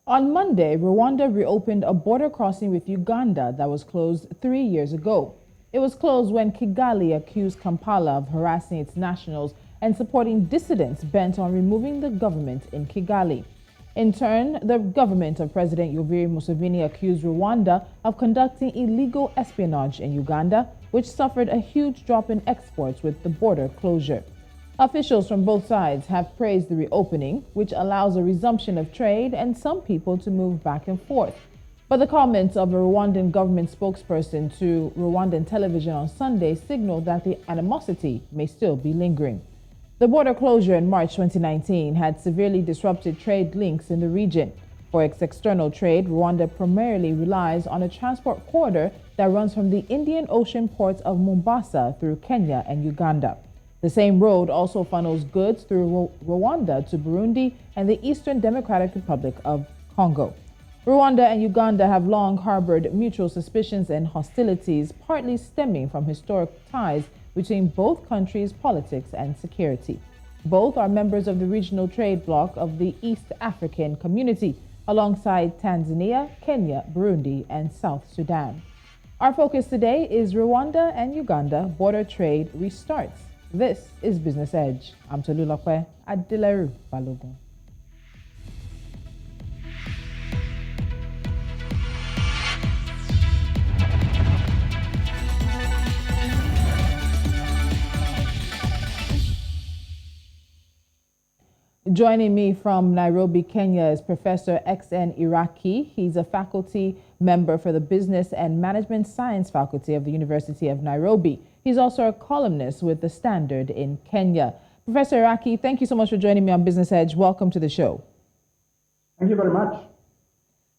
On Monday, Rwanda reopened a border crossing with Uganda that was closed 3 years ago. It was closed when Kigali accused Kampala of harassing its nationals and supporting dissidents bent on removing the government in Kigali. In turn, the government of President Yoweri Museveni accused Rwanda of conducting illegal espionage in Uganda, which suffered a huge drop in exports with the border closure. Officials from both sides have praised the reopening, which allows a resumption of trade and some people to move back and forth. But the comments of a Rwandan government spokesperson to Rwandan television on Sunday signaled that the animosity may still be lingering. The border closure in March 2019 had severely disrupted trade links in the region. For its external trade, Rwanda primarily relies on a transport corridor that runs from the Indian Ocean ports of Mombasa through Kenya and Uganda. The same road also funnels goods through Rwanda to Burundi and the Eastern Democratic Republic of Congo. Rwanda and Uganda have long harbored mutual suspicions and hostilities, partly stemming from historic ties between both countries' politics and security. Both are members of the regional trade bloc of the East African Community, alongside Tanzania, Kenya, Burundi, and South Sudan. Our focus today is Rwanda and Uganda border trade restarts. This is Business Edge. I'm Tolulope Adeleru-Balogun. Joining me from Nairobi, Kenya is Professor X N Iraki. He's a faculty member for the Business and Management Science Faculty of the University of Nairobi. He's also a columnist with The Standard in Kenya. Professor Iraki, thank you so much for joining me on Business Edge. Welcome to the show. Thank you very much.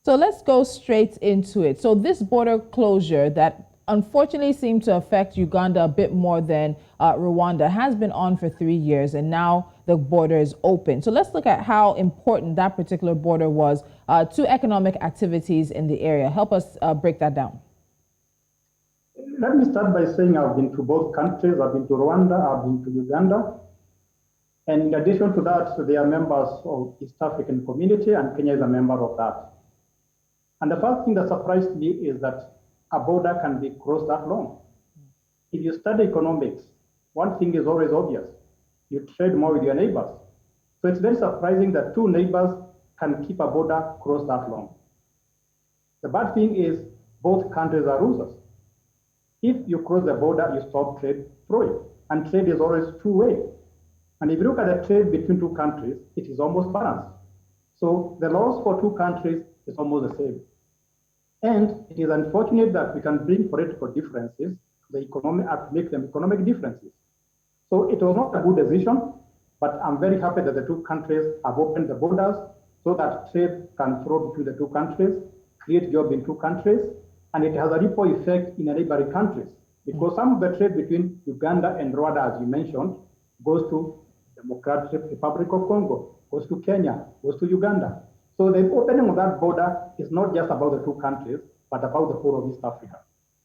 So let's go straight into it. So this border closure that unfortunately seemed to affect Uganda a bit more than Rwanda has been on for 3 years, and now the border is open. So let's look at how important that particular border was to economic activities in the area. Help us break that down. Let me start by saying I've been to both countries. I've been to Rwanda, I've been to Uganda. And in addition to that, they are members of East African Community, and Kenya is a member of that. And the first thing that surprised me is that a border can be crossed that long. If you study economics, one thing is always obvious. You trade more with your neighbors. So it's very surprising that two neighbors can keep a border crossed that long. The bad thing is both countries are losers. If you cross the border, you stop trade through it. And trade is always two-way. And if you look at the trade between two countries, it is almost balanced. So the loss for two countries is almost the same. And it is unfortunate that we can bring political differences to make them economic differences. So it was not a good decision, but I'm very happy that the two countries have opened the borders so that trade can flow between the two countries, create jobs in two countries, and it has a ripple effect in the neighboring countries. Because some of the trade between Uganda and Rwanda, as you mentioned, goes to Democratic Republic of Congo, goes to Kenya, goes to Uganda. So the opening of that border is not just about the two countries, but about the whole of East Africa.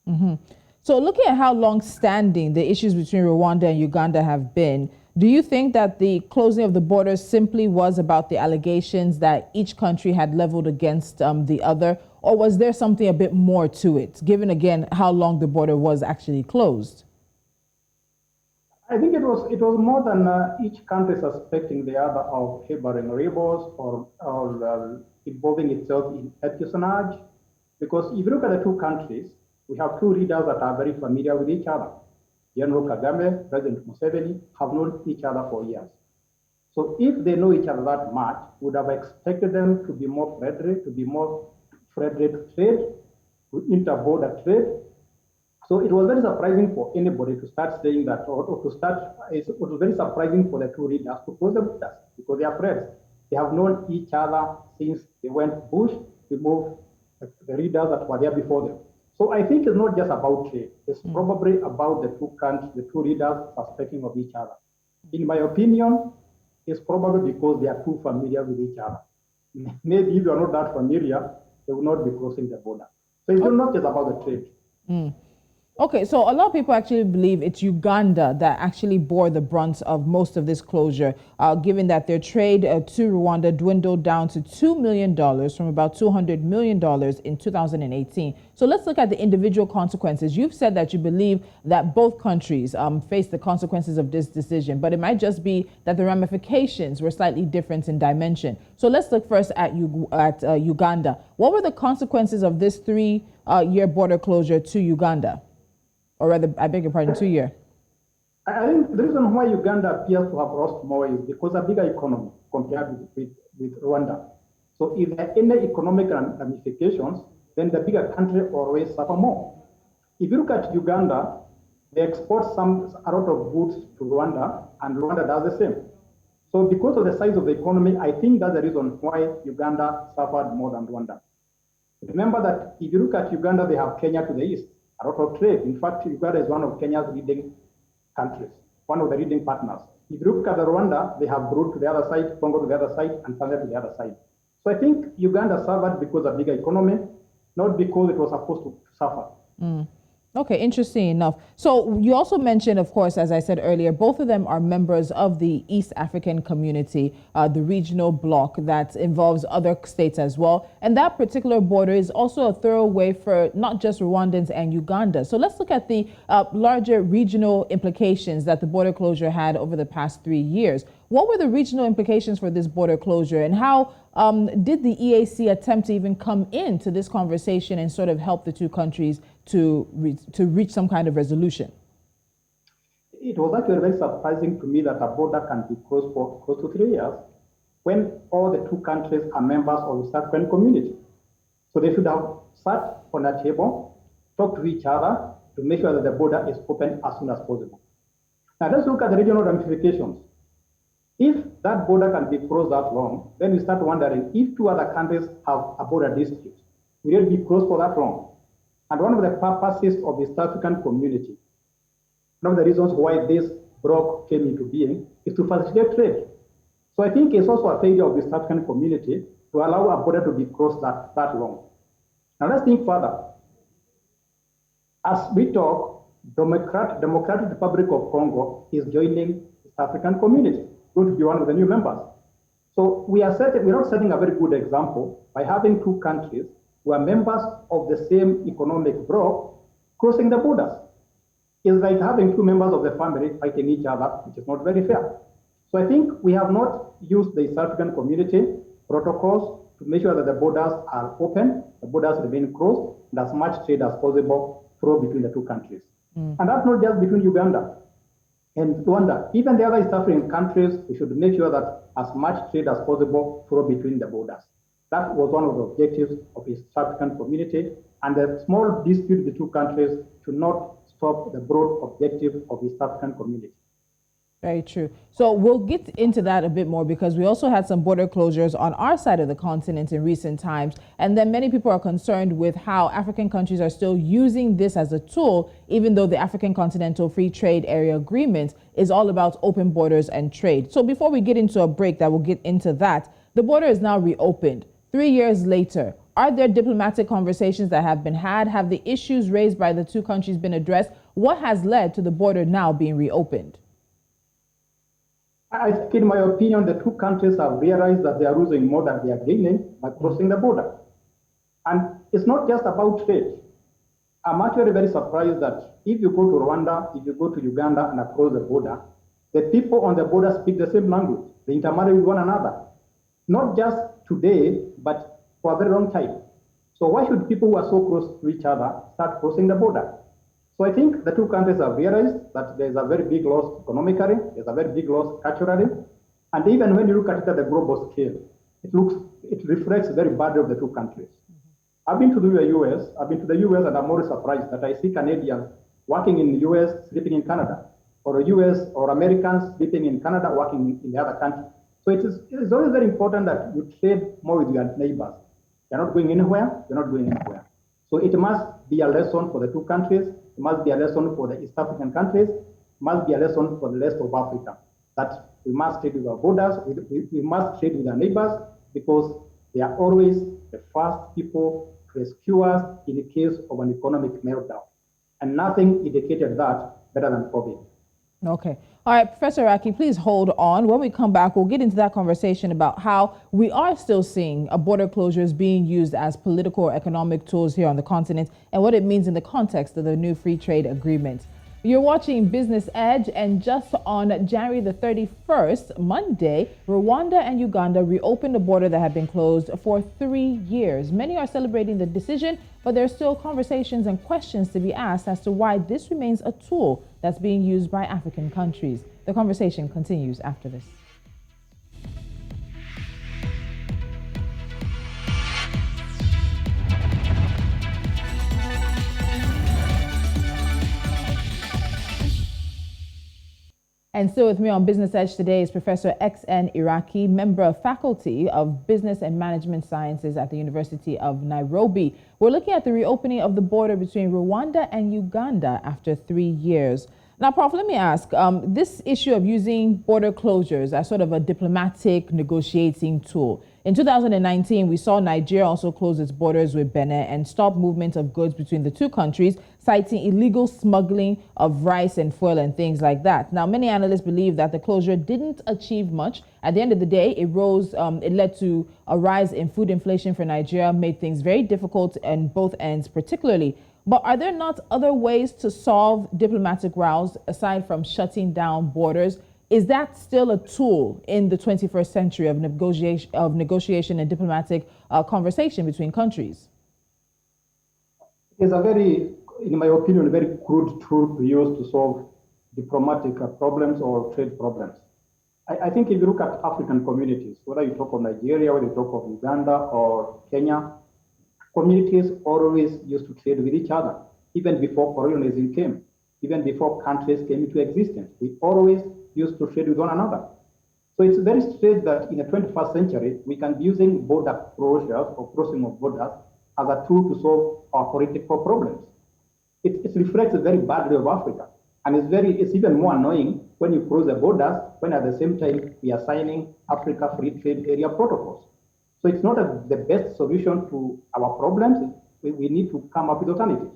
Mm-hmm. So looking at how long-standing the issues between Rwanda and Uganda have been, do you think that the closing of the border simply was about the allegations that each country had leveled against the other, or was there something a bit more to it, given again how long the border was actually closed? I think it was more than each country suspecting the other of harboring rebels or involving itself in espionage. Because if you look at the two countries, we have two leaders that are very familiar with each other. General Kagame, President Museveni have known each other for years. So if they know each other that much, we would have expected them to be more friendly, to trade, to inter-border trade. So it was very surprising for anybody to start saying that, it was very surprising for the two leaders to close the borders because they are friends. They have known each other since they went bush to move the leaders that were there before them. So I think it's not just about trade. It's probably about the two countries, the two leaders suspecting of each other. In my opinion, it's probably because they are too familiar with each other. Maybe if you are not that familiar, they will not be crossing the border. So it's not just about the trade. Okay, so a lot of people actually believe it's Uganda that actually bore the brunt of most of this closure, given that their trade to Rwanda dwindled down to $2 million from about $200 million in 2018. So let's look at the individual consequences. You've said that you believe that both countries face the consequences of this decision, but it might just be that the ramifications were slightly different in dimension. So let's look first at Uganda. What were the consequences of this three-year border closure to Uganda? Or rather, I beg your pardon, 2 year. I think the reason why Uganda appears to have lost more is because a bigger economy compared with Rwanda. So if there are any economic ramifications, then the bigger country always suffer more. If you look at Uganda, they export a lot of goods to Rwanda, and Rwanda does the same. So because of the size of the economy, I think that's the reason why Uganda suffered more than Rwanda. Remember that if you look at Uganda, they have Kenya to the east. A lot of trade. In fact, Uganda is one of Kenya's leading countries, one of the leading partners. If you look at Rwanda, they have Burundi to the other side, Congo to the other side, and Tanzania to the other side. So I think Uganda suffered because of bigger economy, not because it was supposed to suffer. Okay, interesting enough. So you also mentioned, of course, as I said earlier, both of them are members of the East African community, the regional bloc that involves other states as well. And that particular border is also a thorough way for not just Rwandans and Uganda. So let's look at the larger regional implications that the border closure had over the past 3 years. What were the regional implications for this border closure, and how did the EAC attempt to even come into this conversation and sort of help the two countries to reach some kind of resolution? It was actually very surprising to me that a border can be closed for close to 3 years when all the two countries are members of the East African community. So they should have sat on a table, talked to each other to make sure that the border is open as soon as possible. Now let's look at the regional ramifications. If that border can be closed that long, then we start wondering if two other countries have a border dispute, will it be closed for that long? And one of the purposes of the East African community, one of the reasons why this bloc came into being, is to facilitate trade. So I think it's also a failure of the East African community to allow a border to be closed that long. Now let's think further. As we talk, Democratic Republic of Congo is joining the East African community, going to be one of the new members. So we're not setting a very good example by having two countries who are members of the same economic bloc crossing the borders. It's like having two members of the family fighting each other, which is not very fair. So I think we have not used the East African community protocols to make sure that the borders are open, the borders remain closed, and as much trade as possible flow between the two countries. And that's not just between Uganda and Rwanda. Even the other East African countries, we should make sure that as much trade as possible flow between the borders. That was one of the objectives of the East African community, and the small dispute between two countries should not stop the broad objective of the East African community. Very true. So we'll get into that a bit more, because we also had some border closures on our side of the continent in recent times. And then many people are concerned with how African countries are still using this as a tool, even though the African Continental Free Trade Area Agreement is all about open borders and trade. So before we get into a break that will get into that, the border is now reopened 3 years later. Are there diplomatic conversations that have been had? Have the issues raised by the two countries been addressed? What has led to the border now being reopened? I think, in my opinion, the two countries have realized that they are losing more than they are gaining by crossing the border. And it's not just about trade. I'm actually very surprised that if you go to Rwanda, if you go to Uganda and across the border, the people on the border speak the same language. They intermarry with one another. Not just today, but for a very long time. So why should people who are so close to each other start crossing the border? So I think the two countries have realized that there's a very big loss economically, there's a very big loss culturally, and even when you look at it at the global scale, it reflects very badly of the two countries. I've been to the US, and I'm always surprised that I see Canadians working in the US, sleeping in Canada, or US or Americans sleeping in Canada, working in the other country. So it is always very important that you trade more with your neighbors. You're not going anywhere, you're not going anywhere. So it must be a lesson for the two countries. It must be a lesson for the East African countries. It must be a lesson for the rest of Africa, that we must trade with our borders, we must trade with our neighbors, because they are always the first people to rescue us in the case of an economic meltdown. And nothing indicated that better than COVID. Okay. All right, Professor Iraki, please hold on. When we come back, we'll get into that conversation about how we are still seeing border closures being used as political or economic tools here on the continent and what it means in the context of the new free trade agreement. You're watching Business Edge, and just on January the 31st, Monday, Rwanda and Uganda reopened a border that had been closed for 3 years. Many are celebrating the decision, but there are still conversations and questions to be asked as to why this remains a tool that's being used by African countries. The conversation continues after this. And still with me on Business Edge today is Professor X N Iraki, member of faculty of Business and Management Sciences at the University of Nairobi. We're looking at the reopening of the border between Rwanda and Uganda after 3 years. Now, Prof, let me ask, this issue of using border closures as sort of a diplomatic negotiating tool. In 2019, we saw Nigeria also close its borders with Benin and stop movement of goods between the two countries, citing illegal smuggling of rice and fuel and things like that. Now, many analysts believe that the closure didn't achieve much. At the end of the day, it led to a rise in food inflation for Nigeria, made things very difficult on both ends, particularly. But are there not other ways to solve diplomatic rows aside from shutting down borders? Is that still a tool in the 21st century of negotiation and diplomatic conversation between countries? It's a very, in my opinion, a very crude tool to use to solve diplomatic problems or trade problems. I think if you look at African communities, whether you talk of Nigeria, whether you talk of Uganda or Kenya, communities always used to trade with each other, even before colonialism came, even before countries came into existence. We always used to trade with one another. So it's very strange that in the 21st century, we can be using border closures or crossing of borders as a tool to solve our political problems. It reflects very badly of Africa. And it's even more annoying when you cross the borders, when at the same time we are signing Africa Free Trade Area protocols. So it's not the best solution to our problems. We need to come up with alternatives.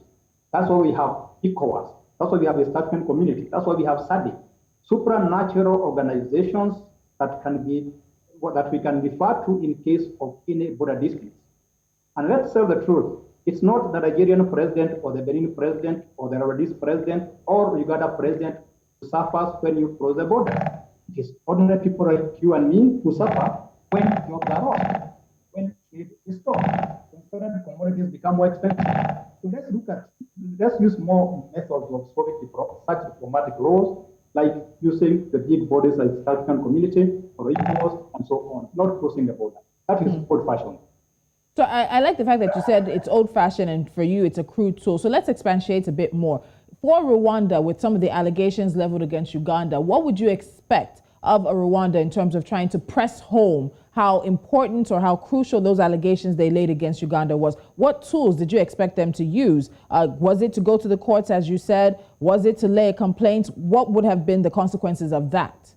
That's why we have ECOWAS. That's why we have the East African Community. That's why we have SADC, supernatural organizations that we can refer to in case of any border disputes. And let's tell the truth. It's not the Nigerian president or the Benin president or the Rwandese president or Uganda president who suffers when you cross the border. It is ordinary people like you and me who suffer when jobs are lost, when trade is stopped, when certain commodities become more expensive. So let's use more methods of solving such diplomatic laws, like using the big bodies like the African Community or ECOWAS and so on, not crossing the border. That is old-fashioned. So I like the fact that you said it's old-fashioned and for you it's a crude tool. So let's expatiate a bit more. For Rwanda, with some of the allegations leveled against Uganda, what would you expect of Rwanda in terms of trying to press home how important or how crucial those allegations they laid against Uganda was? What tools did you expect them to use? Was it to go to the courts, as you said? Was it to lay a complaint? What would have been the consequences of that?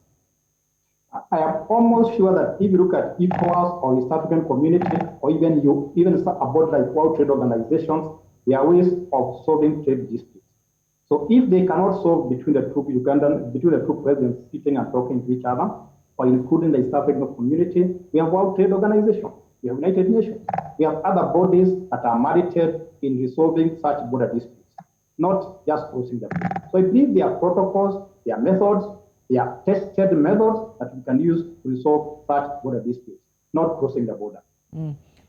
I am almost sure that if you look at ECOWAS or East African Community or even about like World Trade Organizations, there are ways of solving trade disputes. So if they cannot solve between the two presidents sitting and talking to each other, or including the East African Community, we have World Trade Organization, we have United Nations, we have other bodies that are mandated in resolving such border disputes, not just crossing the border. So I believe there are protocols, there are methods, there are tested methods that we can use to resolve such border disputes, not crossing the border.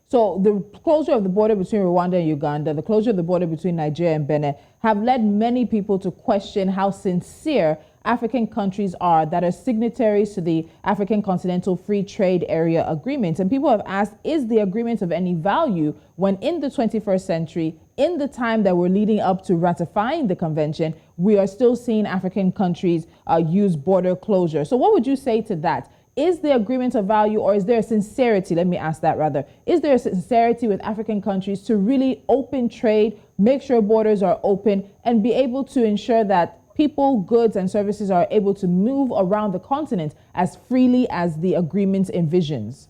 So the closure of the border between Rwanda and Uganda, the closure of the border between Nigeria and Benin have led many people to question how sincere African countries are that are signatories to the African Continental Free Trade Area Agreement. And people have asked, is the agreement of any value when in the 21st century, in the time that we're leading up to ratifying the convention, we are still seeing African countries use border closure? So what would you say to that? Is the agreement of value, or is there a sincerity? Let me ask that rather. Is there a sincerity with African countries to really open trade, make sure borders are open, and be able to ensure that people, goods, and services are able to move around the continent as freely as the agreement envisions?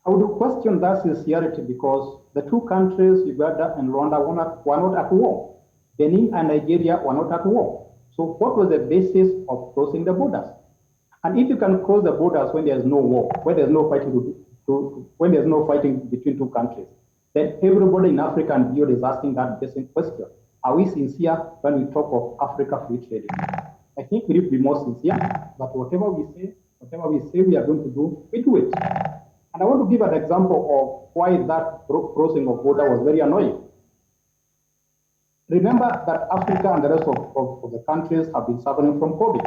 I would question that sincerity because the two countries, Uganda and Rwanda, were not at war. Benin and Nigeria were not at war. So what was the basis of crossing the borders? And if you can cross the borders when there's no war, when there's no fighting when there's no fighting between two countries, then everybody in Africa and beyond is asking that basic question. Are we sincere when we talk of Africa free trading? I think we need to be more sincere, but whatever we say we are going to do, we do it. And I want to give an example of why that crossing of border was very annoying. Remember that Africa and the rest of the countries have been suffering from COVID.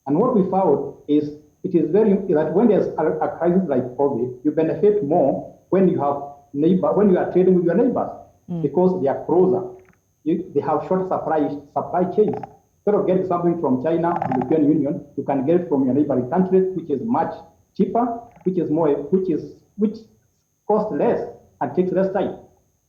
And what we found is that when there's a crisis like COVID, you benefit more when you are trading with your neighbors, because they are closer. They have short supply chains. Instead of getting something from China or the European Union, you can get it from your neighboring countries, which is much cheaper, which costs less and takes less time.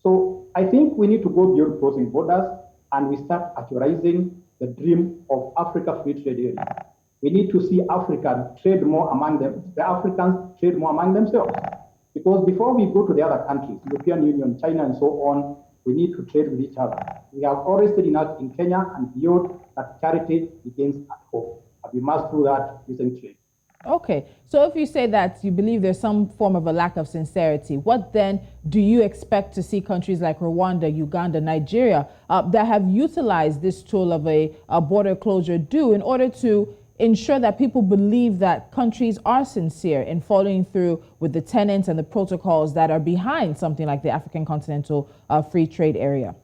So I think we need to go beyond crossing borders and we start actualizing the dream of Africa free trade area. We need to see Africa trade more among them, the Africans trade more among themselves. Because before we go to the other countries, European Union, China, and so on, we need to trade with each other. We have always said in Kenya and beyond that charity begins at home. And we must do that using trade. Okay, so if you say that you believe there's some form of a lack of sincerity, what then do you expect to see countries like Rwanda, Uganda, Nigeria that have utilized this tool of a border closure do in order to ensure that people believe that countries are sincere in following through with the tenets and the protocols that are behind something like the African Continental Free Trade Area?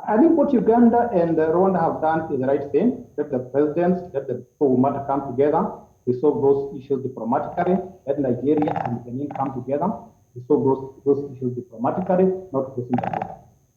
I think what Uganda and Rwanda have done is the right thing. Let the presidents, let the two matter come together, resolve those issues diplomatically. Let Nigeria and Benin come together, resolve those issues diplomatically, not crossing the border.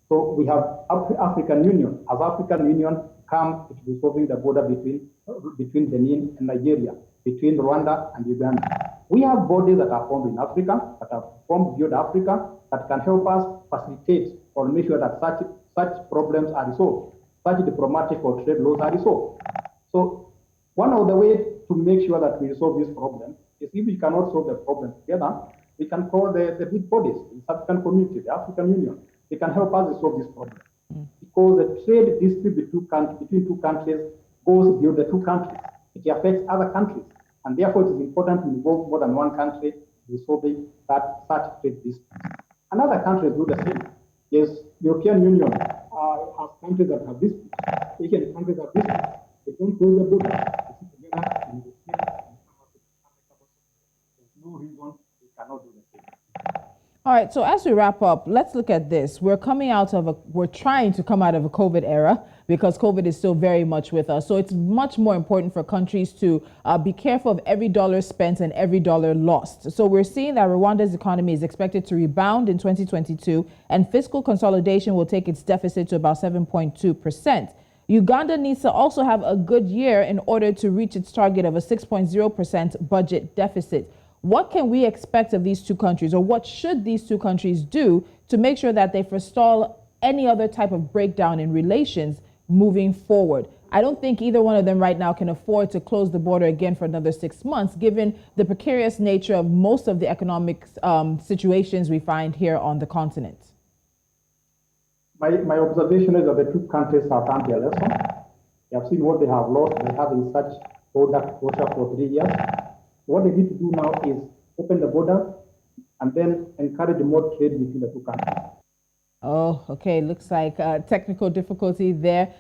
So we have African Union. As African Union come to resolving the border between Benin and Nigeria, between Rwanda and Uganda. We have bodies that are formed in Africa, that are formed beyond Africa, that can help us facilitate or make sure that such problems are resolved, such diplomatic or trade laws are resolved. So one of the ways to make sure that we resolve this problem is if we cannot solve the problem together, we can call the big bodies, the African community, the African Union. They can help us resolve this problem. Because the trade dispute between two countries goes beyond the two countries. It affects other countries. And therefore, it is important to involve more than one country in resolving such trade disputes. And other countries do the same. Yes, European Union has countries that have disputes. Asian countries have disputes. They don't close the border. They sit together and negotiate and come up with a There's no reason we cannot do the same. All right, so as we wrap up, let's look at this. We're trying to come out of a COVID era because COVID is still very much with us. So it's much more important for countries to be careful of every dollar spent and every dollar lost. So we're seeing that Rwanda's economy is expected to rebound in 2022 and fiscal consolidation will take its deficit to about 7.2%. Uganda needs to also have a good year in order to reach its target of a 6.0% budget deficit. What can we expect of these two countries, or what should these two countries do to make sure that they forestall any other type of breakdown in relations moving forward? I don't think either one of them right now can afford to close the border again for another 6 months, given the precarious nature of most of the economic situations we find here on the continent. My observation is that the two countries have learned their lesson. They have seen what they have lost by having such border closure for 3 years. What they need to do now is open the border and then encourage more trade between the two countries. Oh, okay. Looks like technical difficulty there.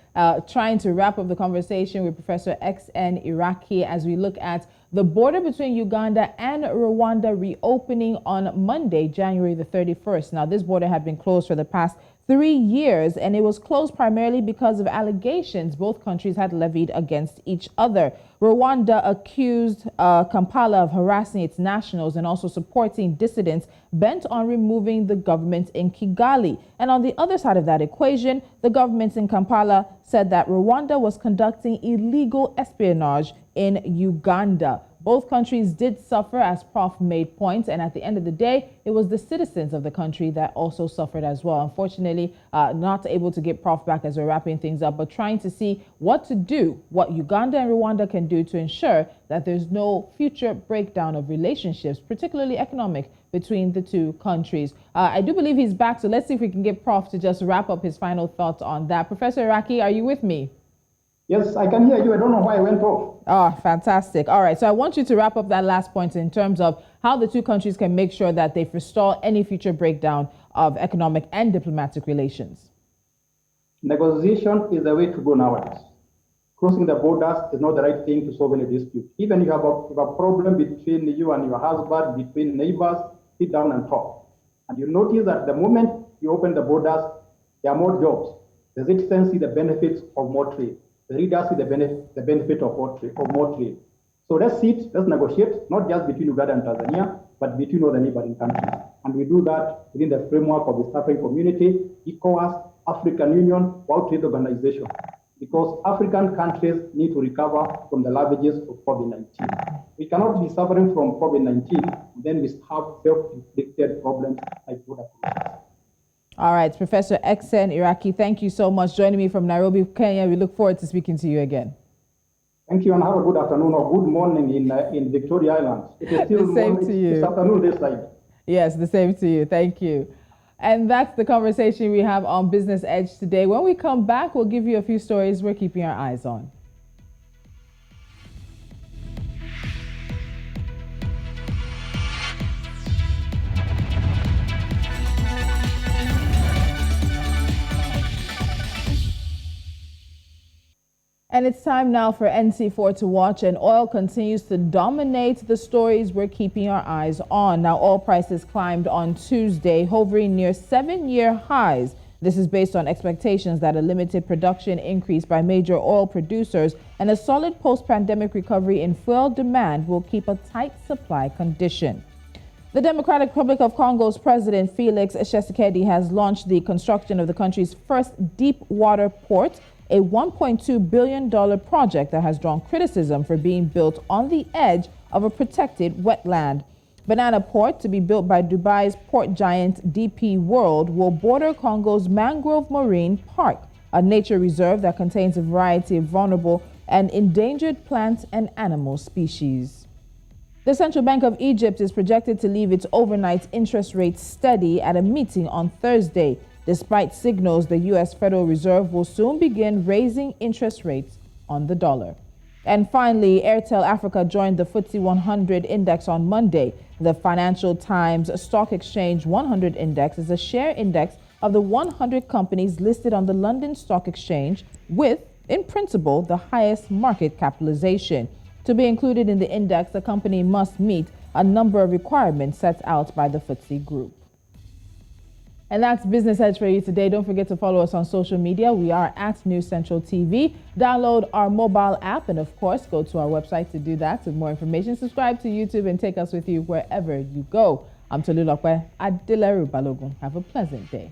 Trying to wrap up the conversation with Professor X N Iraki as we look at the border between Uganda and Rwanda reopening on Monday, January the 31st. Now, this border had been closed for the past 3 years, and it was closed primarily because of allegations both countries had levied against each other. Rwanda accused Kampala of harassing its nationals and also supporting dissidents bent on removing the government in Kigali. And on the other side of that equation, the government in Kampala said that Rwanda was conducting illegal espionage in Uganda. Both countries did suffer, as Prof made points, and at the end of the day, it was the citizens of the country that also suffered as well. Unfortunately, not able to get Prof back as we're wrapping things up, but trying to see what to do, what Uganda and Rwanda can do to ensure that there's no future breakdown of relationships, particularly economic, between the two countries. I do believe he's back, so let's see if we can get Prof to just wrap up his final thoughts on that. Professor Iraki, are you with me? Yes, I can hear you. I don't know why I went off. Oh, fantastic. All right, so I want you to wrap up that last point in terms of how the two countries can make sure that they forestall any future breakdown of economic and diplomatic relations. Negotiation is the way to go nowadays. Crossing the borders is not the right thing to solve any dispute. Even if you have a problem between you and your husband, between neighbors, sit down and talk. And you notice that the moment you open the borders, there are more jobs. The citizens see the benefits of more trade. The readers see the benefit of more trade. So let's sit, let's negotiate, not just between Uganda and Tanzania, but between all the neighboring countries. And we do that within the framework of the East African Community, ECOWAS, African Union, World Trade Organization, because African countries need to recover from the ravages of COVID-19. We cannot be suffering from COVID-19, then we have self-inflicted problems like border pollution. All right, Professor X N Iraki, thank you so much joining me from Nairobi, Kenya. We look forward to speaking to you again. Thank you, and have a good afternoon or good morning in Victoria Island. It is still the same morning, to you. This afternoon this side. Yes, the same to you. Thank you. And that's the conversation we have on Business Edge today. When we come back, we'll give you a few stories we're keeping our eyes on. And it's time now for NC4 to watch, and oil continues to dominate the stories we're keeping our eyes on. Now, oil prices climbed on Tuesday, hovering near 7-year highs. This is based on expectations that a limited production increase by major oil producers and a solid post-pandemic recovery in fuel demand will keep a tight supply condition. The Democratic Republic of Congo's President Felix Tshisekedi has launched the construction of the country's first deep water port, a $1.2 billion project that has drawn criticism for being built on the edge of a protected wetland. Banana Port, to be built by Dubai's port giant DP World, will border Congo's Mangrove Marine Park, a nature reserve that contains a variety of vulnerable and endangered plant and animal species. The Central Bank of Egypt is projected to leave its overnight interest rate steady at a meeting on Thursday, despite signals the U.S. Federal Reserve will soon begin raising interest rates on the dollar. And finally, Airtel Africa joined the FTSE 100 index on Monday. The Financial Times Stock Exchange 100 index is a share index of the 100 companies listed on the London Stock Exchange with, in principle, the highest market capitalization. To be included in the index, the company must meet a number of requirements set out by the FTSE Group. And that's Business Edge for you today. Don't forget to follow us on social media. We are at News Central TV. Download our mobile app and, of course, go to our website to do that with more information. Subscribe to YouTube and take us with you wherever you go. I'm Tolulope Adeleru-Balogun. Have a pleasant day.